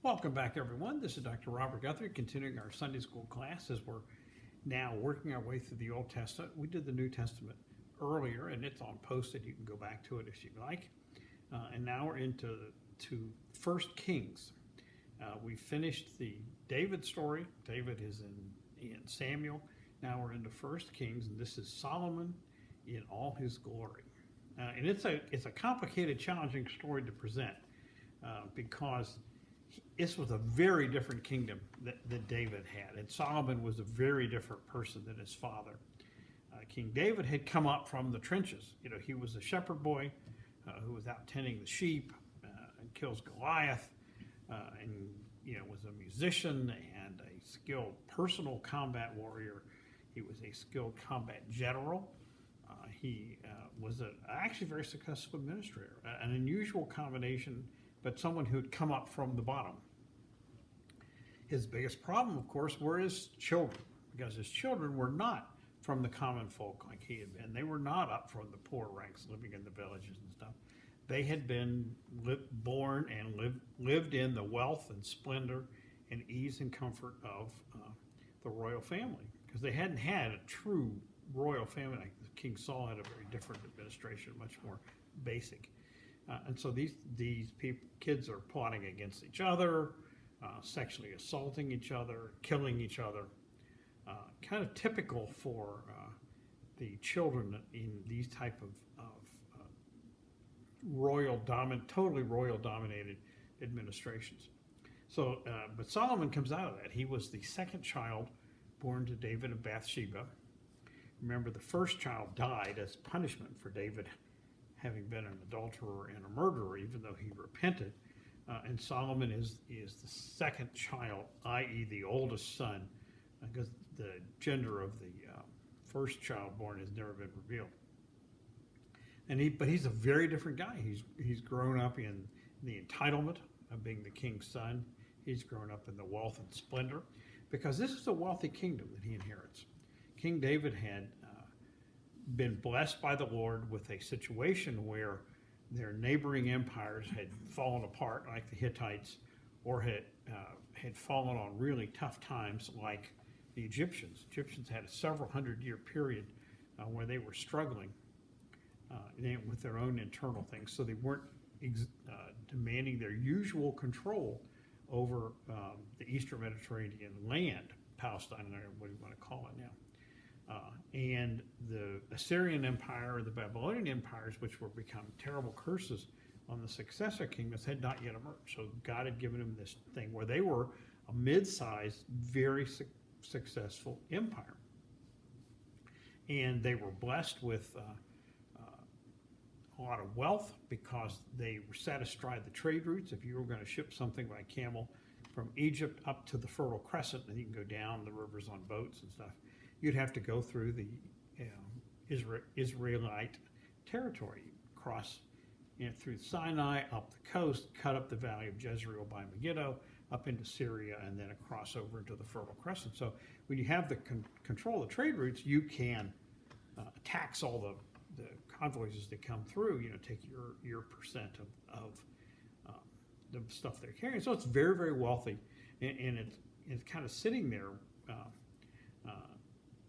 Welcome back, everyone. This is Dr. Robert Guthrie, continuing our Sunday school class as we're now working our way through the Old Testament. We did the New Testament earlier, and it's on posted. You can go back to it if you'd like. And now we're into First Kings. We finished the David story. David is in Samuel. Now we're into First Kings, and this is Solomon in all his glory. And it's a complicated, challenging story to present because this was a very different kingdom that David had, and Solomon was a very different person than his father. King David had come up from the trenches. You know, he was a shepherd boy who was out tending the sheep and kills Goliath, and was a musician and a skilled personal combat warrior. He was a skilled combat general. He was actually very successful administrator, an unusual combination, but someone who had come up from the bottom. His biggest problem, of course, were his children, because his children were not from the common folk like he had been. They were not up from the poor ranks living in the villages and stuff. They had been born and lived in the wealth and splendor and ease and comfort of the royal family, because they hadn't had a true royal family. Like King Saul had a very different administration, much more basic. And so these kids are plotting against each other, sexually assaulting each other, killing each other. Kind of typical for the children in these type of totally royal dominated administrations. So, but Solomon comes out of that. He was the second child born to David of Bathsheba. Remember, the first child died as punishment for David having been an adulterer and a murderer, even though he repented. And Solomon is the second child, i.e. the oldest son, because the gender of the first child born has never been revealed. But he's a very different guy. He's grown up in the entitlement of being the king's son. He's grown up in the wealth and splendor, because this is a wealthy kingdom that he inherits. King David had been blessed by the Lord with a situation where their neighboring empires had fallen apart, like the Hittites, or had fallen on really tough times, like the Egyptians. Egyptians had a several hundred-year period where they were struggling with their own internal things, so they weren't demanding their usual control over the Eastern Mediterranean land, Palestine, or what do you want to call it now. And the Assyrian Empire, or the Babylonian empires, which were become terrible curses on the successor kingdoms, had not yet emerged. So God had given them this thing where they were a mid-sized, very successful empire. And they were blessed with a lot of wealth, because they sat astride the trade routes. If you were going to ship something by camel from Egypt up to the Fertile Crescent, and you can go down the rivers on boats and stuff, you'd have to go through the Israelite territory, cross through Sinai, up the coast, cut up the valley of Jezreel by Megiddo, up into Syria, and then across over into the Fertile Crescent. So when you have the control of the trade routes, you can tax all the convoys as they come through. Take your percent of the stuff they're carrying. So it's very, very wealthy, and it's kind of sitting there.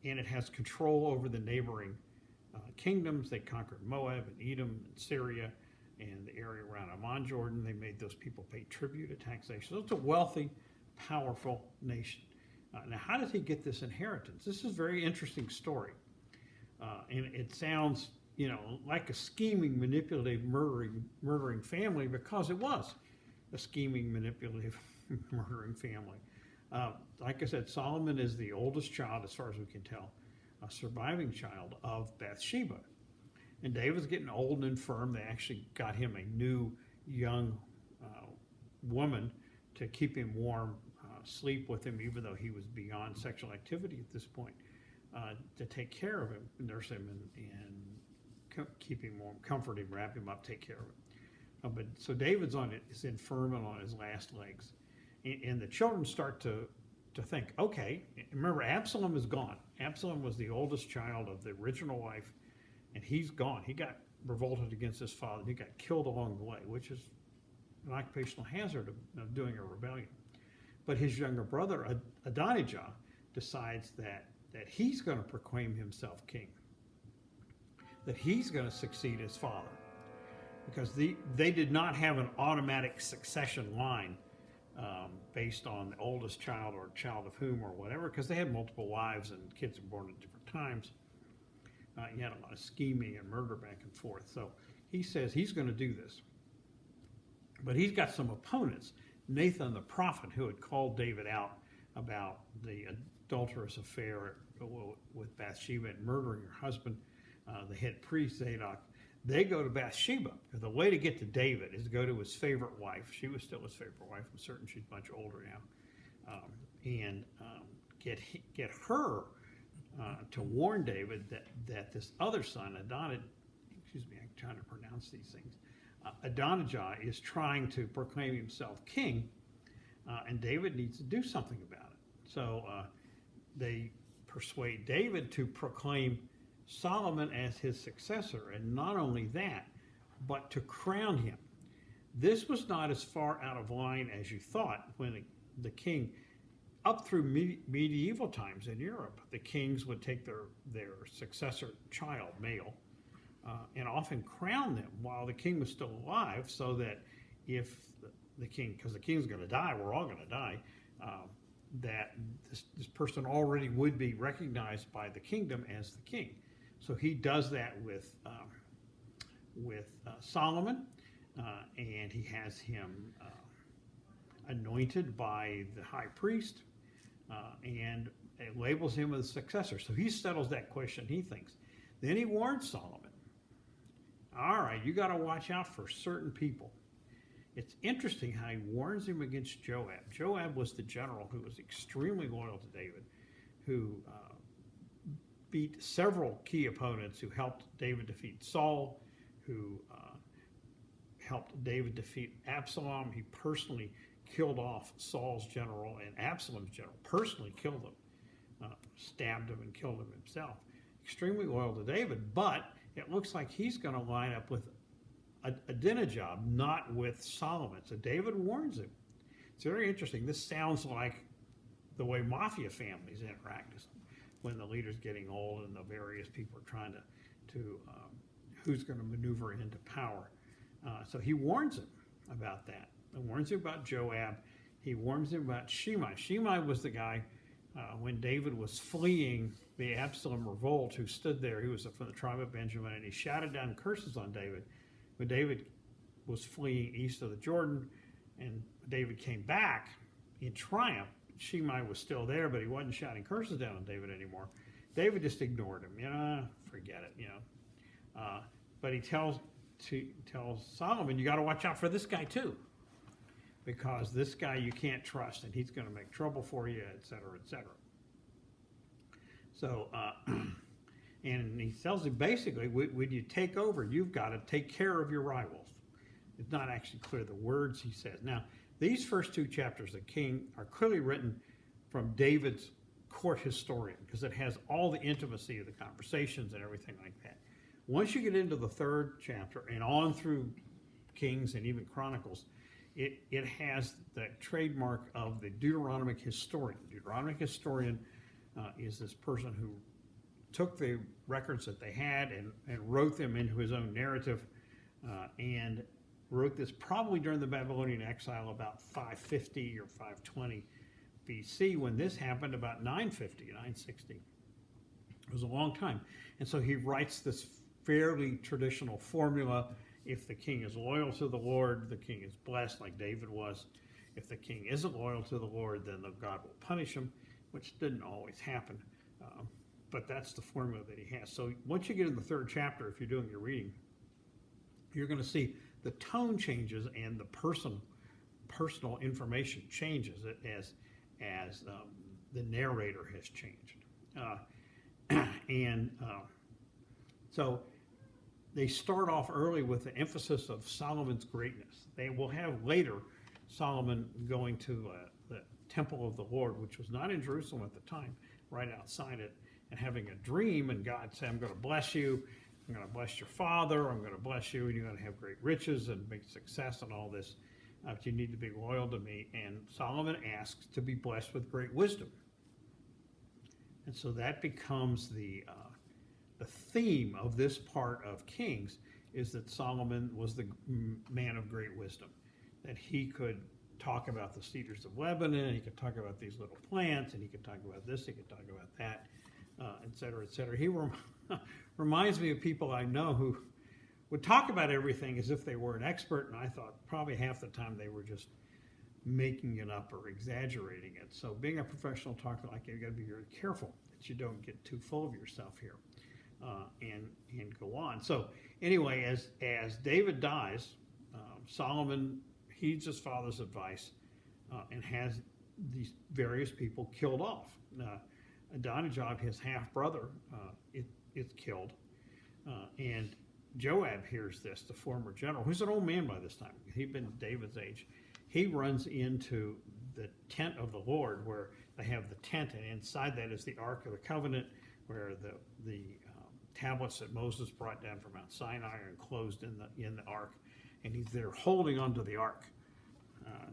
And it has control over the neighboring kingdoms. They conquered Moab and Edom and Syria and the area around Amman, Jordan. They made those people pay tribute and taxation. So it's a wealthy, powerful nation. Now, how did he get this inheritance? This is a very interesting story. And it sounds, like a scheming, manipulative, murdering family, because it was a scheming, manipulative, murdering family. Like I said, Solomon is the oldest child, as far as we can tell, a surviving child of Bathsheba. And David's getting old and infirm. They actually got him a new, young woman to keep him warm, sleep with him, even though he was beyond sexual activity at this point, to take care of him, nurse him, and keep him warm, comfort him, wrap him up, take care of him. But so David's is infirm and on his last legs. And the children start to think, okay, remember, Absalom is gone. Absalom was the oldest child of the original wife, and he's gone. He got revolted against his father. He got killed along the way, which is an occupational hazard of doing a rebellion. But his younger brother, Adonijah, decides that he's going to proclaim himself king, that he's going to succeed his father, because they did not have an automatic succession line based on the oldest child or child of whom or whatever, because they had multiple wives and kids were born at different times. You had a lot of scheming and murder back and forth. So he says he's going to do this. But he's got some opponents. Nathan the prophet, who had called David out about the adulterous affair with Bathsheba and murdering her husband, the head priest Zadok, they go to Bathsheba. The way to get to David is to go to his favorite wife. She was still his favorite wife. I'm certain she's much older now. And get her to warn David that this other son, I'm trying to pronounce these things, Adonijah is trying to proclaim himself king, and David needs to do something about it. So they persuade David to proclaim Solomon as his successor, and not only that, but to crown him. This was not as far out of line as you thought when the king, up through medieval times in Europe, the kings would take their successor child, male, and often crown them while the king was still alive, so that if the king, because the king's going to die, we're all going to die, that this person already would be recognized by the kingdom as the king. So he does that with Solomon, and he has him anointed by the high priest, and it labels him as successor. So he settles that question, he thinks. Then he warns Solomon, all right, you got to watch out for certain people. It's interesting how he warns him against Joab. Joab was the general who was extremely loyal to David, who beat several key opponents, who helped David defeat Saul, who helped David defeat Absalom. He personally killed off Saul's general and Absalom's general, personally killed them, stabbed him and killed him himself. Extremely loyal to David, but it looks like he's going to line up with Adonijah, not with Solomon. So David warns him. It's very interesting. This sounds like the way mafia families interact, when the leader's getting old and the various people are trying to who's going to maneuver into power. So he warns him about that. He warns him about Joab. He warns him about Shimei. Shimei was the guy when David was fleeing the Absalom revolt, who stood there. He was from the tribe of Benjamin, and he shouted down curses on David. When David was fleeing east of the Jordan, and David came back in triumph, Shimei was still there, but he wasn't shouting curses down on David anymore. David just ignored him. Forget it. But he tells Solomon, you got to watch out for this guy too, because this guy you can't trust, and he's going to make trouble for you, et cetera, et cetera. So, and he tells him basically, when you take over, you've got to take care of your rivals. It's not actually clear the words he says. Now, these first two chapters of King are clearly written from David's court historian, because it has all the intimacy of the conversations and everything like that. Once you get into the third chapter and on through Kings and even Chronicles, it has the trademark of the Deuteronomic historian. Deuteronomic historian is this person who took the records that they had and wrote them into his own narrative, and wrote this probably during the Babylonian exile about 550 or 520 BC. When this happened, about 950, 960. It was a long time. And so he writes this fairly traditional formula. If the king is loyal to the Lord, the king is blessed, like David was. If the king isn't loyal to the Lord, then God will punish him, which didn't always happen. But that's the formula that he has. So once you get in the third chapter, if you're doing your reading, you're going to see the tone changes and the personal information changes as the narrator has changed. So they start off early with the emphasis of Solomon's greatness. They will have later Solomon going to the temple of the Lord, which was not in Jerusalem at the time, right outside it, and having a dream, and God said, I'm going to bless you, I'm going to bless your father, I'm going to bless you, and you're going to have great riches and big success and all this. but you need to be loyal to me. And Solomon asks to be blessed with great wisdom. And so that becomes the theme of this part of Kings, is that Solomon was the man of great wisdom, that he could talk about the cedars of Lebanon, he could talk about these little plants, and he could talk about this, he could talk about that, et cetera, et cetera. He reminds me of people I know who would talk about everything as if they were an expert, and I thought probably half the time they were just making it up or exaggerating it. So being a professional talker like you got to be very careful that you don't get too full of yourself here, and go on. So anyway, as David dies, Solomon heeds his father's advice and has these various people killed off. Adonijah, his half brother, is killed, and Joab hears this, the former general, who's an old man by this time. He'd been David's age. He runs into the tent of the Lord, where they have the tent, and inside that is the Ark of the Covenant, where the tablets that Moses brought down from Mount Sinai are enclosed in the Ark, and he's there holding onto the Ark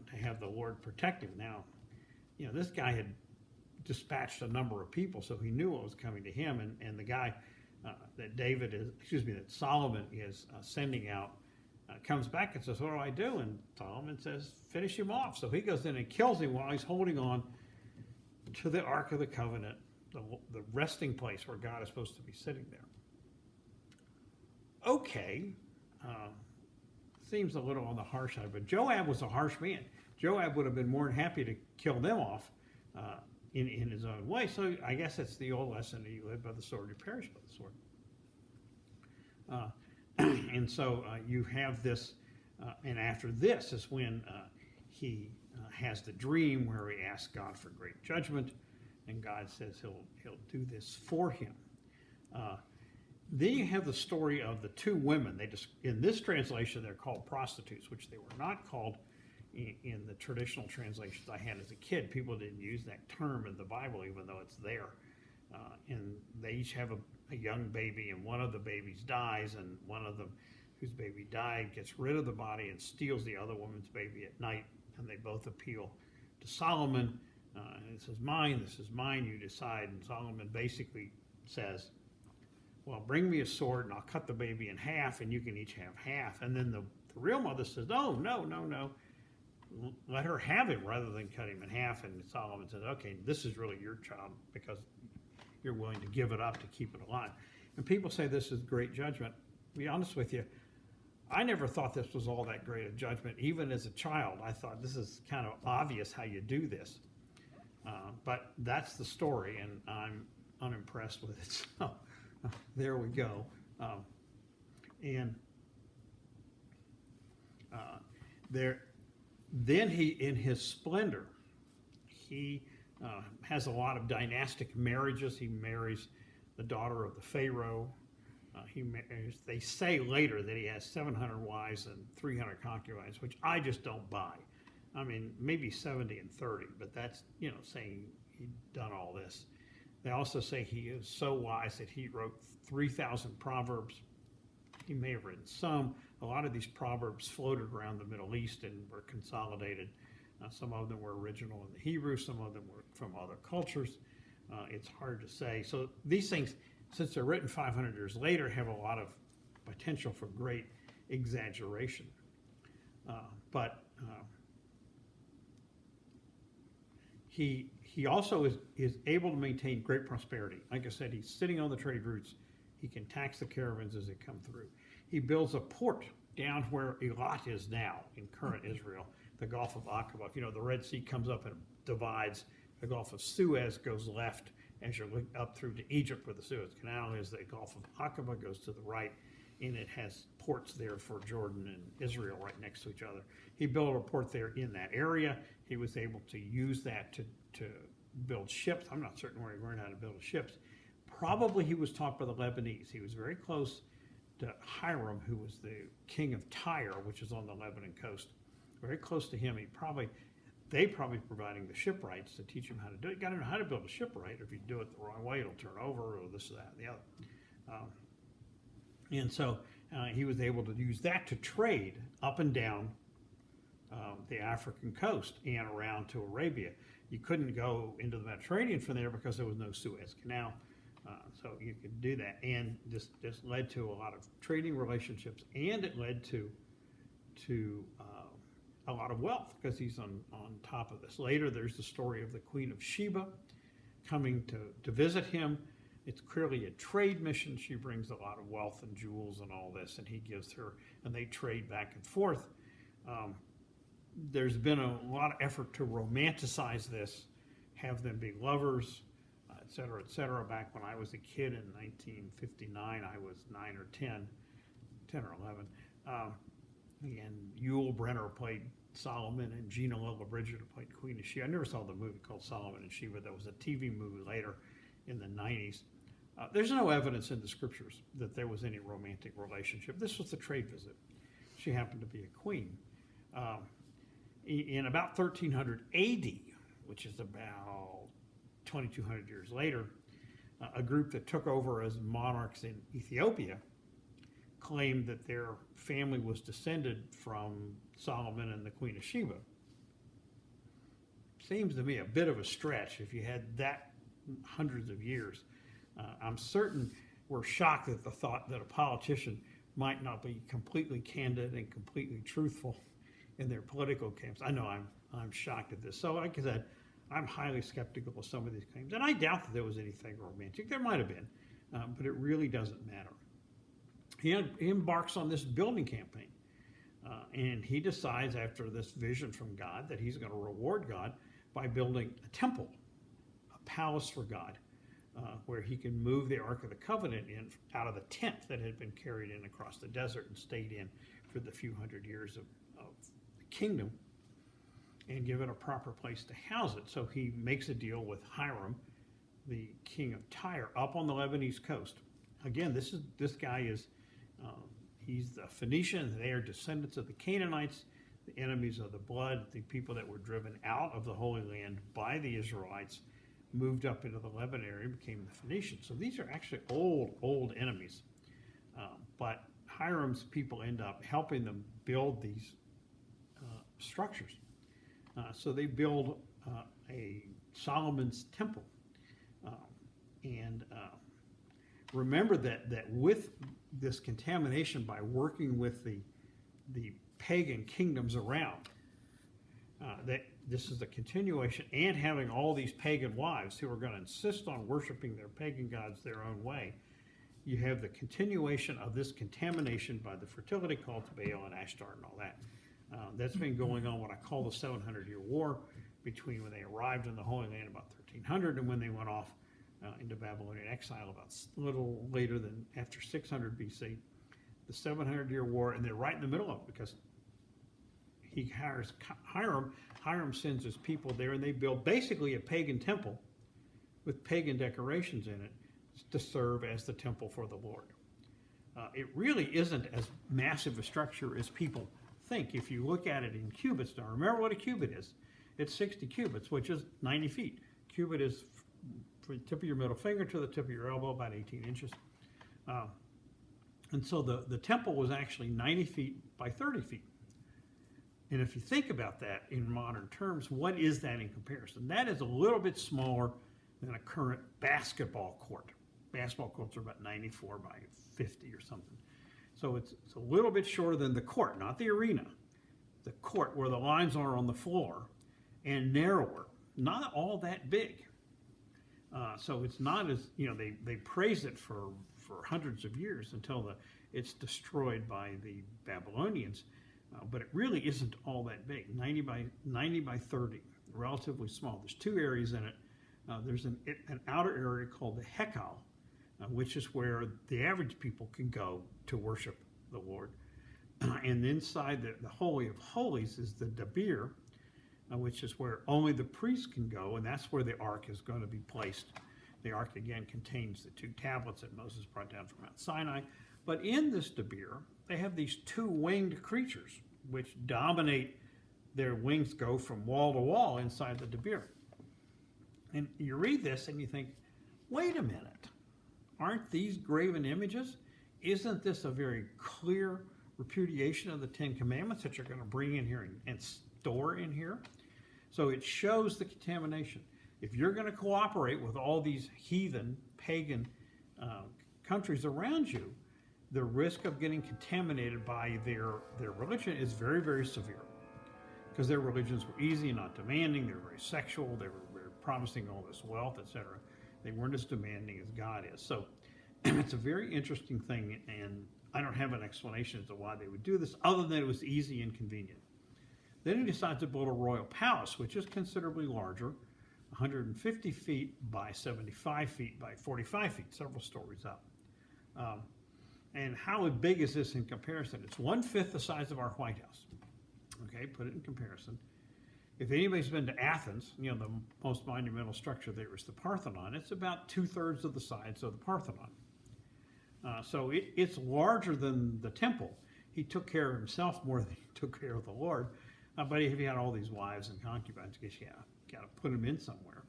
to have the Lord protect him. Now, this guy had dispatched a number of people, so he knew what was coming to him, and the guy that Solomon is sending out comes back and says, "What do I do?" And Solomon says, "Finish him off." So he goes in and kills him while he's holding on to the Ark of the Covenant, the resting place where God is supposed to be sitting there. Okay, seems a little on the harsh side, but Joab was a harsh man. Joab would have been more than happy to kill them off in his own way. So I guess it's the old lesson that you live by the sword, you perish by the sword. And so you have this, and after this is when he has the dream where he asks God for great judgment, and God says he'll do this for him. Then you have the story of the two women. In this translation, they're called prostitutes, which they were not called in the traditional translations I had as a kid. People didn't use that term in the Bible, even though it's there. And they each have a young baby, and one of the babies dies, and one of them whose baby died gets rid of the body and steals the other woman's baby at night, and they both appeal to Solomon. And it says, this is mine, you decide. And Solomon basically says, well, bring me a sword and I'll cut the baby in half and you can each have half. And then the real mother says, no. Let her have him rather than cut him in half. And Solomon says, okay, this is really your child because you're willing to give it up to keep it alive. And people say this is great judgment. To be honest with you, I never thought this was all that great a judgment. Even as a child, I thought this is kind of obvious how you do this. But that's the story, and I'm unimpressed with it. So there we go. Then he, in his splendor, he has a lot of dynastic marriages. He marries the daughter of the Pharaoh. They say later that he has 700 wives and 300 concubines, which I just don't buy. I mean, maybe 70 and 30, but that's, saying he'd done all this. They also say he is so wise that he wrote 3,000 proverbs. He may have written some. A lot of these proverbs floated around the Middle East and were consolidated. Some of them were original in the Hebrew. Some of them were from other cultures. It's hard to say. So these things, since they're written 500 years later, have a lot of potential for great exaggeration. But he also is able to maintain great prosperity. Like I said, he's sitting on the trade routes. He can tax the caravans as they come through. He builds a port down where Eilat is now in current Israel, the Gulf of Aqaba. The Red Sea comes up and divides. The Gulf of Suez goes left as you're up through to Egypt, where the Suez Canal is. The Gulf of Aqaba goes to the right, and it has ports there for Jordan and Israel right next to each other. He built a port there in that area. He was able to use that to build ships. I'm not certain where he learned how to build ships. Probably he was taught by the Lebanese. He was very close to Hiram, who was the king of Tyre, which is on the Lebanon coast. Very close to him. They probably providing the shipwrights to teach him how to do it. You got to know how to build a shipwright. If you do it the wrong way, it'll turn over, or this, that, and the other. And so he was able to use that to trade up and down the African coast and around to Arabia. You couldn't go into the Mediterranean from there because there was no Suez Canal. So you could do that. And this led to a lot of trading relationships, and it led to a lot of wealth because he's on top of this. Later, there's the story of the Queen of Sheba coming to visit him. It's clearly a trade mission. She brings a lot of wealth and jewels and all this, and he gives her, and they trade back and forth. There's been a lot of effort to romanticize this, have them be lovers, et cetera, et cetera. Back when I was a kid in 1959, I was 9 or 10 or 11. And Yul Brynner played Solomon, and Gina Lollobrigida played Queen of Sheba. I never saw the movie called Solomon and Sheba. There was a TV movie later in the 90s. There's no evidence in the scriptures that there was any romantic relationship. This was a trade visit. She happened to be a queen. In about 1300 AD, which is about 2,200 years later, a group that took over as monarchs in Ethiopia claimed that their family was descended from Solomon and the Queen of Sheba. Seems to me a bit of a stretch if you had that hundreds of years. I'm certain we're shocked at the thought that a politician might not be completely candid and completely truthful in their political camps. I know I'm shocked at this. So like I said, I'm highly skeptical of some of these claims, and I doubt that there was anything romantic. There might have been, but it really doesn't matter. He embarks on this building campaign, and he decides after this vision from God that he's going to reward God by building a temple, a palace for God, where he can move the Ark of the Covenant in out of the tent that had been carried in across the desert and stayed in for the few hundred years of the kingdom, and give it a proper place to house it. So he makes a deal with Hiram, the king of Tyre, up on the Lebanese coast. Again, this guy is he's the Phoenician. They are descendants of the Canaanites, the enemies of the blood, the people that were driven out of the Holy Land by the Israelites, moved up into the Lebanon area and became the Phoenicians. So these are actually old enemies. But Hiram's people end up helping them build these structures. So they build a Solomon's temple. Remember that with this contamination, by working with the pagan kingdoms around, that this is a continuation, and having all these pagan wives who are going to insist on worshiping their pagan gods their own way, you have the continuation of this contamination by the fertility cult to Baal and Ashtart and all that. That's been going on what I call the 700-year war, between when they arrived in the Holy Land about 1300 and when they went off into Babylonian exile about a little later than after 600 BC. The 700-year war, and they're right in the middle of it because he hires Hiram. Hiram sends his people there, and they build basically a pagan temple with pagan decorations in it to serve as the temple for the Lord. It really isn't as massive a structure as people think. If you look at it in cubits, now remember what a cubit is. It's 60 cubits, which is 90 feet. Cubit is from the tip of your middle finger to the tip of your elbow, about 18 inches. And so the temple was actually 90 feet by 30 feet. And if you think about that in modern terms, what is that in comparison? That is a little bit smaller than a current basketball court. Basketball courts are about 94 by 50 or something. So it's a little bit shorter than the court, not the arena. The court where the lines are on the floor, and narrower, not all that big. So it's not as, they praise it for hundreds of years until it's destroyed by the Babylonians. But it really isn't all that big, 90 by 30, relatively small. There's two areas in it. There's an outer area called the Hekal, which is where the average people can go to worship the Lord. And inside the Holy of Holies is the Debir, which is where only the priests can go, and that's where the Ark is going to be placed. The Ark, again, contains the 2 tablets that Moses brought down from Mount Sinai. But in this Debir, they have these 2 winged creatures, which dominate. Their wings go from wall to wall inside the Debir. And you read this and you think, wait a minute, aren't these graven images? Isn't this a very clear repudiation of the Ten Commandments that you're going to bring in here and store in here. So it shows the contamination. If you're going to cooperate with all these heathen, pagan countries around you, the risk of getting contaminated by their religion is very, very severe. Because their religions were easy and not demanding. They were very sexual. They were very promising all this wealth, etc. They weren't as demanding as God is. So it's a very interesting thing, and I don't have an explanation as to why they would do this, other than it was easy and convenient. Then he decides to build a royal palace, which is considerably larger, 150 feet by 75 feet by 45 feet, several stories up. And how big is this in comparison? It's 1/5 the size of our White House. Okay, put it in comparison. If anybody's been to Athens, the most monumental structure there is the Parthenon. It's about 2/3 of the size of the Parthenon. So it's larger than the temple. He took care of himself more than he took care of the Lord. But if he had all these wives and concubines, I guess you got to put him in somewhere.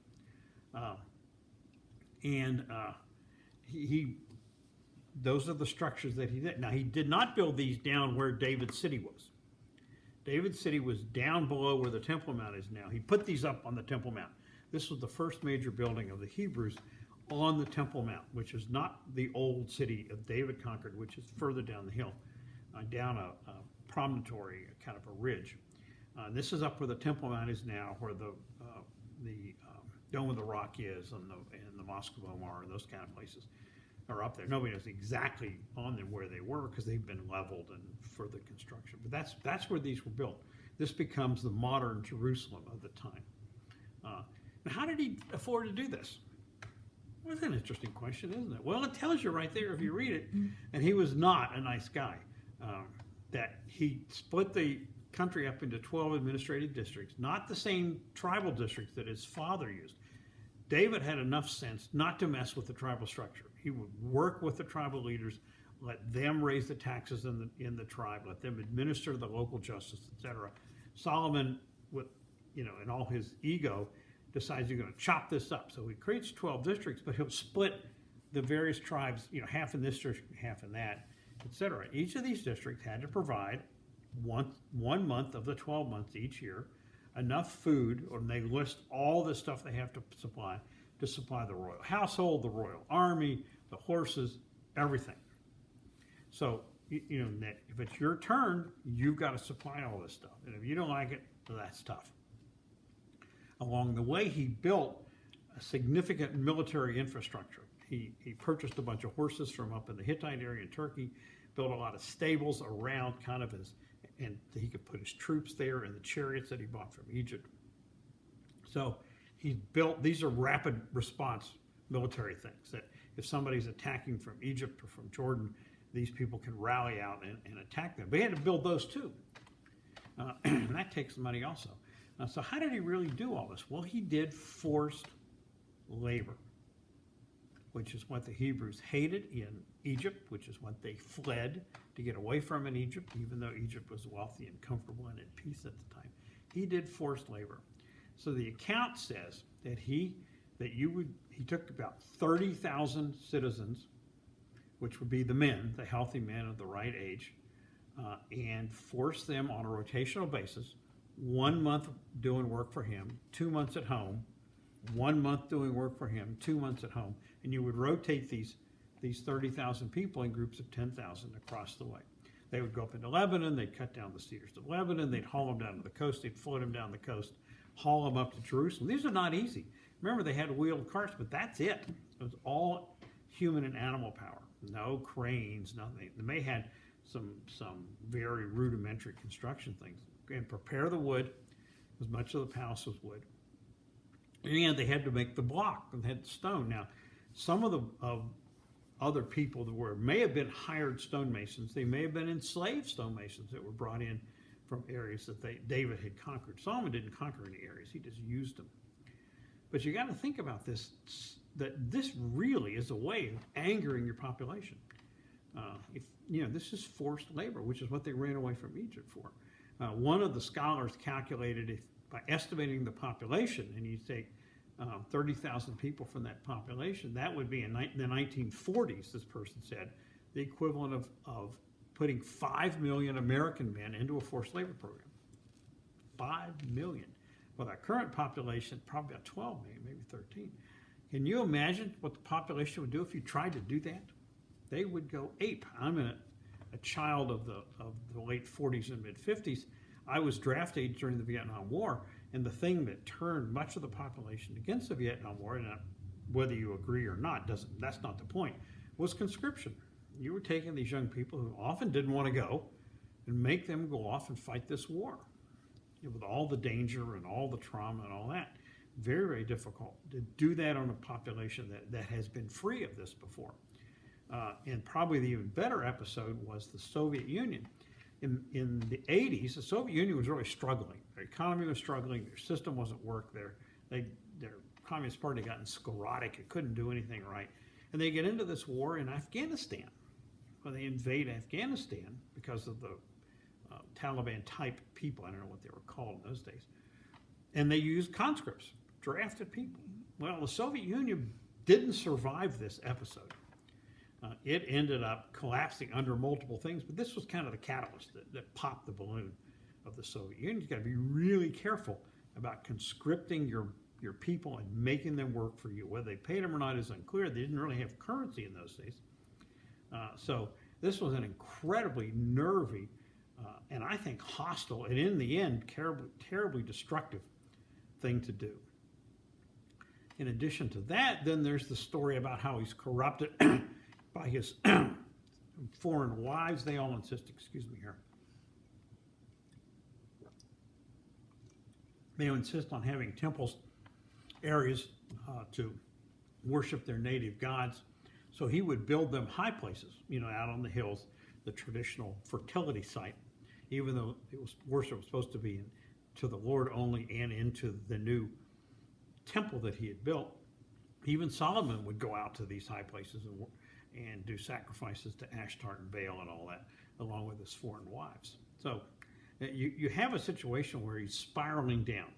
Those are the structures that he did. Now, he did not build these down where David's city was. David's city was down below where the Temple Mount is now. He put these up on the Temple Mount. This was the first major building of the Hebrews on the Temple Mount, which is not the old city of David conquered, which is further down the hill, down a promontory, kind of a ridge. This is up where the Temple Mount is now, where the Dome of the Rock is, and the Mosque of Omar, and those kind of places are up there. Nobody knows exactly on them where they were because they've been leveled and further construction. But that's where these were built. This becomes the modern Jerusalem of the time. Now, how did he afford to do this? Well, that's an interesting question, isn't it? Well, it tells you right there if you read it. And he was not a nice guy. That he split the country up into 12 administrative districts, not the same tribal districts that his father used. David had enough sense not to mess with the tribal structure. He would work with the tribal leaders, let them raise the taxes in the tribe, let them administer the local justice, etc. Solomon, in all his ego, decides he's going to chop this up. So he creates 12 districts, but he'll split the various tribes, half in this district, half in that, etc. Each of these districts had to provide one month of the 12 months each year, enough food, or they list all the stuff they have to supply the royal household, the royal army, the horses, everything. So, that if it's your turn, you've got to supply all this stuff. And if you don't like it, that's tough. Along the way, he built a significant military infrastructure. He purchased a bunch of horses from up in the Hittite area in Turkey, built a lot of stables around and he could put his troops there and the chariots that he bought from Egypt. So he built, these are rapid response military things, that if somebody's attacking from Egypt or from Jordan, these people can rally out and attack them. But he had to build those too. And that takes money also. So how did he really do all this? Well, he did forced labor, which is what the Hebrews hated in Egypt, which is what they fled to get away from in Egypt, even though Egypt was wealthy and comfortable and at peace at the time. He did forced labor. So the account says that he took about 30,000 citizens, which would be the men, the healthy men of the right age, and forced them on a rotational basis, 1 month doing work for him, 2 months at home, 1 month doing work for him, 2 months at home, and you would rotate these 30,000 people in groups of 10,000 across the way. They would go up into Lebanon, they'd cut down the cedars of Lebanon, they'd haul them down to the coast, they'd float them down the coast, haul them up to Jerusalem. These are not easy. Remember, they had wheeled carts, but that's it. It was all human and animal power. No cranes, nothing. They may have had some very rudimentary construction things. And prepare the wood, as much of the palace was wood. And they had to make the block, and they had the stone. Now, some of the other people that may have been hired stonemasons. They may have been enslaved stonemasons that were brought in from areas that David had conquered. Solomon didn't conquer any areas; he just used them. But you got to think about this: that this really is a way of angering your population. This is forced labor, which is what they ran away from Egypt for. One of the scholars calculated by estimating the population, and you take 30,000 people from that population, that would be in the 1940s, this person said, the equivalent of putting 5 million American men into a forced labor program. 5 million. With our current population, probably about 12 million, maybe 13. Can you imagine what the population would do if you tried to do that? They would go ape. I'm a child of the late 40s and mid 50s. I was draft age during the Vietnam War, and the thing that turned much of the population against the Vietnam War, and whether you agree or not, that's not the point, was conscription. You were taking these young people who often didn't want to go and make them go off and fight this war with all the danger and all the trauma and all that. Very, very difficult to do that on a population that has been free of this before. And probably the even better episode was the Soviet Union. In the 80s, the Soviet Union was really struggling. Their economy was struggling. Their system wasn't working. Their Communist Party had gotten sclerotic. It couldn't do anything right. And they get into this war in Afghanistan. Well, they invade Afghanistan because of the Taliban-type people. I don't know what they were called in those days. And they used conscripts, drafted people. Well, the Soviet Union didn't survive this episode. It ended up collapsing under multiple things, but this was kind of the catalyst that popped the balloon of the Soviet Union. You've got to be really careful about conscripting your people and making them work for you. Whether they paid them or not is unclear. They didn't really have currency in those days. So this was an incredibly nervy and I think hostile, and in the end, terribly destructive thing to do. In addition to that, then there's the story about how he's corrupted by his foreign wives. They all insist, excuse me here, they insist on having temples, areas to worship their native gods. So he would build them high places, out on the hills, the traditional fertility site, even though worship was supposed to be to the Lord only and into the new temple that he had built. Even Solomon would go out to these high places and do sacrifices to Ashtart and Baal and all that, along with his foreign wives. So you have a situation where he's spiraling down.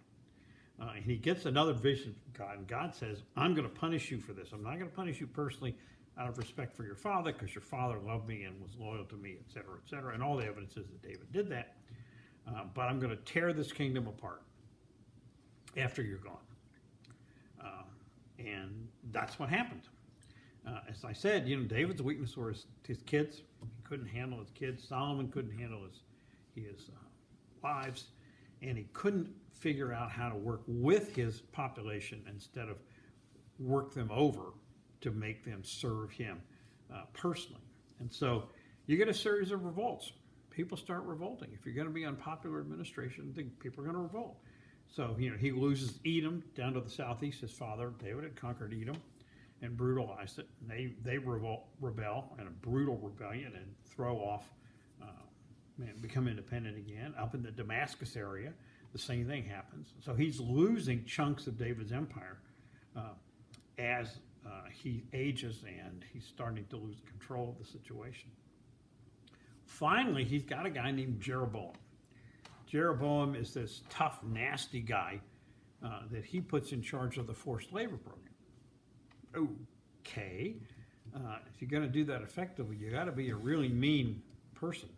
And he gets another vision from God, and God says, I'm going to punish you for this. I'm not going to punish you personally out of respect for your father, because your father loved me and was loyal to me, et cetera, and all the evidence is that David did that. But I'm going to tear this kingdom apart after you're gone. And that's what happened. As I said, David's weakness were his kids. He couldn't handle his kids. Solomon couldn't handle his wives. And he couldn't figure out how to work with his population instead of work them over to make them serve him personally. And so you get a series of revolts. People start revolting. If you're going to be unpopular administration, people are going to revolt. So, he loses Edom down to the southeast. His father, David, had conquered Edom and brutalized it. And they rebel in a brutal rebellion and throw off, become independent again. Up in the Damascus area, the same thing happens. So he's losing chunks of David's empire as he ages and he's starting to lose control of the situation. Finally, he's got a guy named Jeroboam. Jeroboam is this tough, nasty guy that he puts in charge of the forced labor program. Okay, if you're going to do that effectively, you got to be a really mean person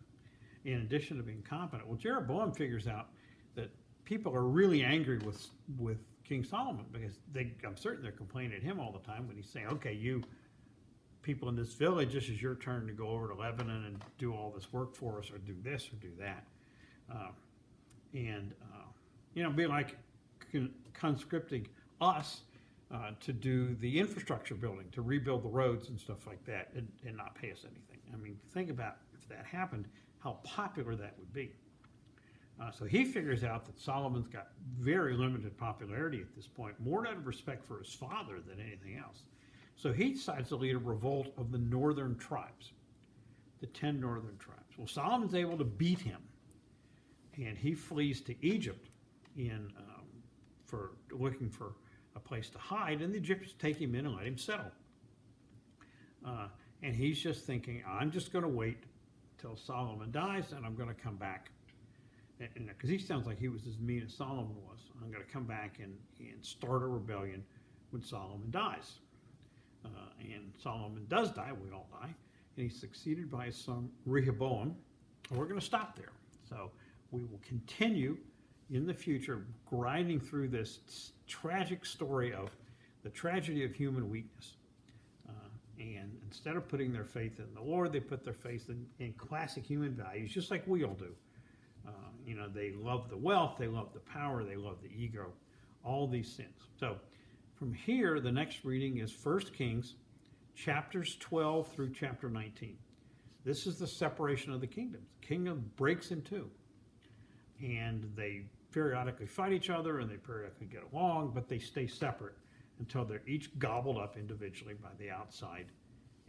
in addition to being competent. Well, Jeroboam figures out that people are really angry with King Solomon because I'm certain they're complaining at him all the time when he's saying, okay, you people in this village, this is your turn to go over to Lebanon and do all this work for us, or do this or do that. Be like conscripting us to do the infrastructure building, to rebuild the roads and stuff like that, and not pay us anything. I mean, think about if that happened, how popular that would be. So he figures out that Solomon's got very limited popularity at this point, more out of respect for his father than anything else. So he decides to lead a revolt of the northern tribes, the 10 northern tribes. Well, Solomon's able to beat him, and he flees to Egypt for looking for a place to hide, and the Egyptians take him in and let him settle. And he's just thinking, I'm just going to wait till Solomon dies, and I'm going to come back. Because he sounds like he was as mean as Solomon was. I'm going to come back and start a rebellion when Solomon dies. And Solomon does die, we all die, and he's succeeded by his son Rehoboam. And we're going to stop there. So we will continue in the future grinding through this tragic story of the tragedy of human weakness. And instead of putting their faith in the Lord, they put their faith in classic human values, just like we all do. They love the wealth, they love the power, they love the ego, all these sins. So from here, the next reading is 1 Kings, chapters 12 through chapter 19. This is the separation of the kingdoms. The kingdom breaks in two, and they periodically fight each other, and they periodically get along, but they stay separate until they're each gobbled up individually by the outside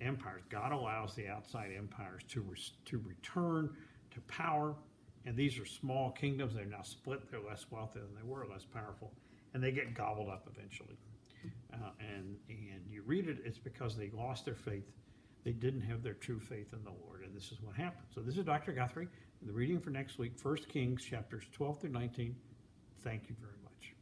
empires. God allows the outside empires to return to power, and these are small kingdoms. They're now split. They're less wealthy than they were, less powerful, and they get gobbled up eventually. And you read it, it's because they lost their faith. They didn't have their true faith in the Lord, and this is what happened. So this is Dr. Guthrie, and the reading for next week, 1 Kings chapters 12 through 19. Thank you very much.